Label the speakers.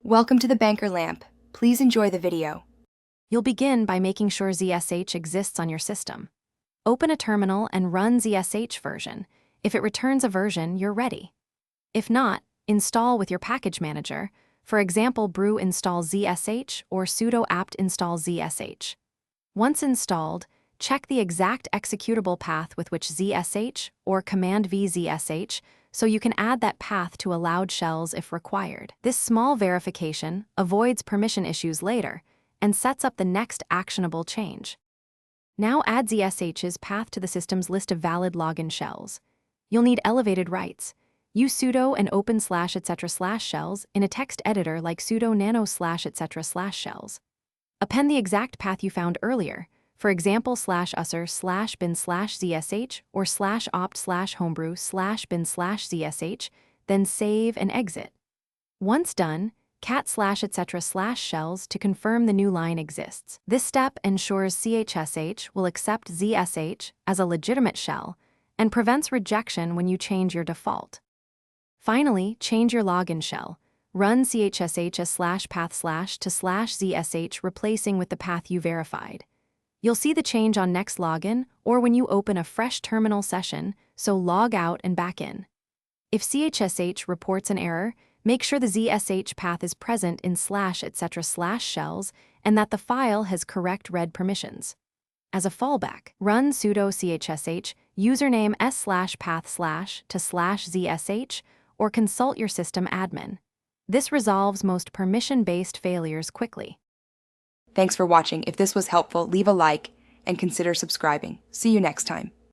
Speaker 1: Welcome to the Banker Lamp. Please enjoy the video.
Speaker 2: You'll begin by making sure ZSH exists on your system. Open a terminal and run ZSH version. If it returns a version, you're ready. If not, install with your package manager, for example brew install ZSH or sudo apt install ZSH. Once installed, check the exact executable path with which ZSH or command v ZSH so you can add that path to allowed shells if required. This small verification avoids permission issues later and sets up the next actionable change. Now add ZSH's path to the system's list of valid login shells. You'll need elevated rights. Use sudo and open /etc/ shells in a text editor like sudo nano /etc/ shells. Append the exact path you found earlier, for example /usr/bin/zsh or /opt/homebrew/bin/zsh, then save and exit. Once done, cat/etc/ shells to confirm the new line exists. This step ensures CHSH will accept ZSH as a legitimate shell and prevents rejection when you change your default. Finally, change your login shell. Run chsh /path/ to /zsh replacing with the path you verified. You'll see the change on next login or when you open a fresh terminal session, so log out and back in. If CHSH reports an error, make sure the ZSH path is present in /etc/ shells and that the file has correct read permissions. As a fallback, run sudo chsh username s/path/ to /zsh or consult your system admin. This resolves most permission-based failures quickly.
Speaker 1: Thanks for watching. If this was helpful, leave a like and consider subscribing. See you next time.